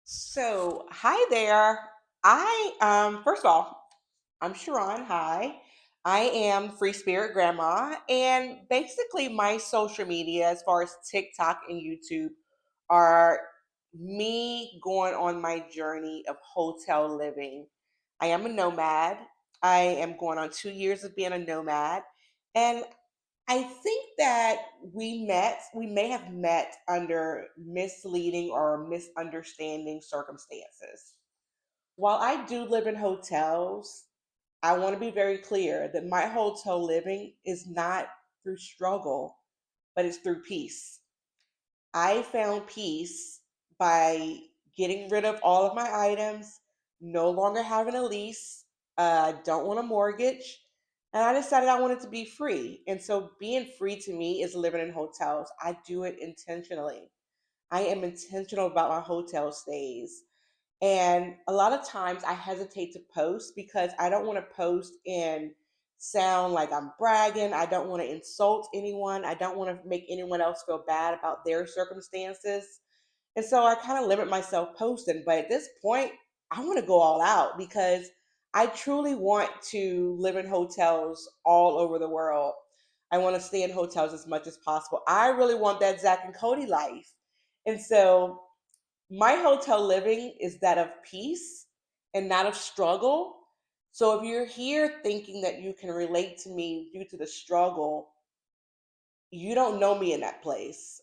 So, hi there. First of all, I'm Sharon. Hi. I am Free Spirit Grandma, and basically, my social media, as far as TikTok and YouTube, are me going on my journey of hotel living. I am a nomad. I am going on 2 years of being a nomad, and I think that we may have met under misleading or misunderstanding circumstances. While I do live in hotels, I want to be very clear that my hotel living is not through struggle, but it's through peace. I found peace by getting rid of all of my items, no longer having a lease, don't want a mortgage, and I decided I wanted to be free. And so being free to me is living in hotels. I do it intentionally. I am intentional about my hotel stays. And a lot of times I hesitate to post because I don't want to post and sound like I'm bragging. I don't want to insult anyone. I don't want to make anyone else feel bad about their circumstances. And so I kind of limit myself posting. But at this point, I want to go all out because I truly want to live in hotels all over the world. I want to stay in hotels as much as possible. I really want that Zach and Cody life. And so my hotel living is that of peace and not of struggle. So if you're here thinking that you can relate to me due to the struggle, you don't know me in that place.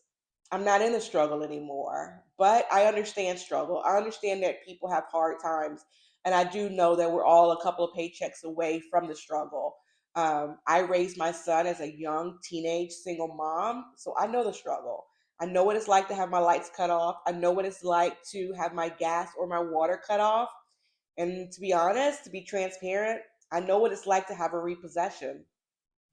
I'm not in the struggle anymore, but I understand struggle. I understand that people have hard times, and I do know that we're all a couple of paychecks away from the struggle. I raised my son as a young teenage single mom, so I know the struggle. I know what it's like to have my lights cut off. I know what it's like to have my gas or my water cut off. And to be honest, to be transparent, I know what it's like to have a repossession.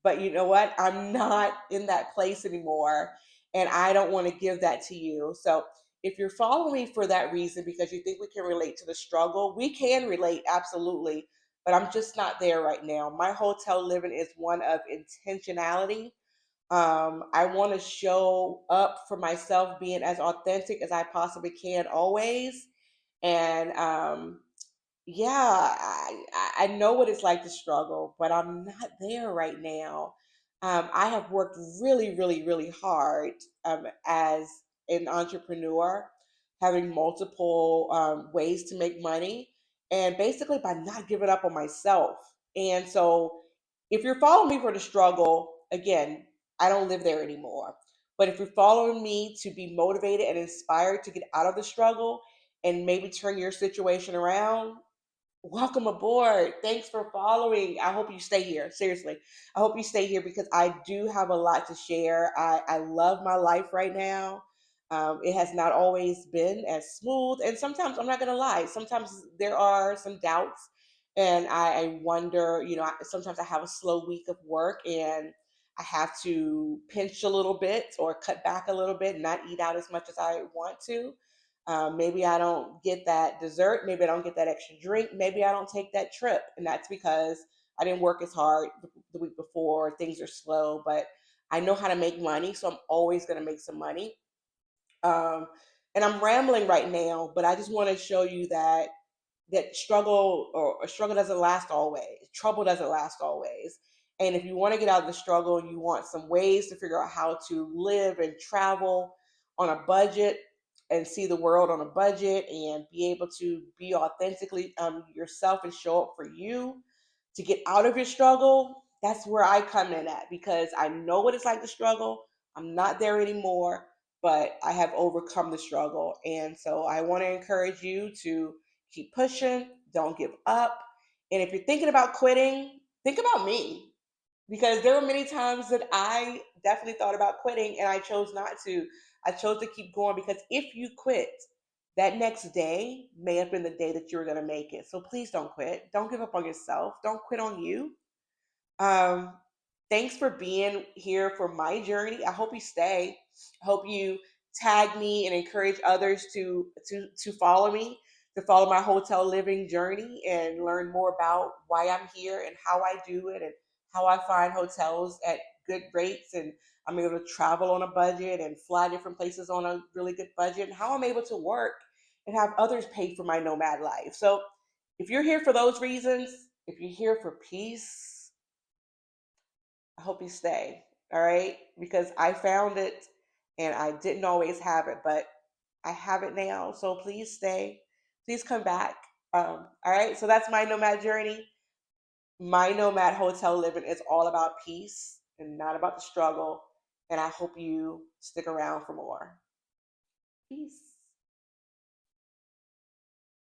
But you know what? I'm not in that place anymore. And I don't want to give that to you. So if you're following me for that reason, because you think we can relate to the struggle, we can relate, absolutely. But I'm just not there right now. My hotel living is one of intentionality. I want to show up for myself, being as authentic as I possibly can always. And yeah, I know what it's like to struggle, but I'm not there right now. I have worked really, really, really hard as an entrepreneur, having multiple ways to make money, and basically by not giving up on myself. And so, if you're following me for the struggle, again, I don't live there anymore. But if you're following me to be motivated and inspired to get out of the struggle and maybe turn your situation around, welcome aboard. Thanks for following. I hope you stay here. Seriously. I hope you stay here because I do have a lot to share. I love my life right now. It has not always been as smooth. And sometimes, I'm not going to lie, sometimes there are some doubts. And I wonder, sometimes I have a slow week of work and I have to pinch a little bit or cut back a little bit, not eat out as much as I want to. Maybe I don't get that dessert. Maybe I don't get that extra drink. Maybe I don't take that trip. And that's because I didn't work as hard the week before. Things are slow, but I know how to make money. So I'm always going to make some money. Um, and I'm rambling right now, but I just want to show you that struggle or struggle doesn't last always. Trouble doesn't last always. And if you want to get out of the struggle and you want some ways to figure out how to live and travel on a budget and see the world on a budget and be able to be authentically yourself and show up for you to get out of your struggle, that's where I come in at because I know what it's like to struggle. I'm not there anymore, but I have overcome the struggle. And so I want to encourage you to keep pushing, don't give up. And if you're thinking about quitting, think about me because there were many times that I definitely thought about quitting and I chose not to. I chose to keep going because if you quit, that next day may have been the day that you were going to make it. So please don't quit. Don't give up on yourself. Don't quit on you. Um, Thanks for being here for my journey. I hope you stay. I hope you tag me and encourage others to follow me, to follow my hotel living journey and learn more about why I'm here and how I do it and how I find hotels at good rates and I'm able to travel on a budget and fly different places on a really good budget and how I'm able to work and have others pay for my nomad life. So if you're here for those reasons, if you're here for peace, I hope you stay. All right. Because I found it and I didn't always have it, but I have it now. So please stay. Please come back. All right. So that's my nomad journey. My nomad hotel living is all about peace and not about the struggle. And I hope you stick around for more. Peace.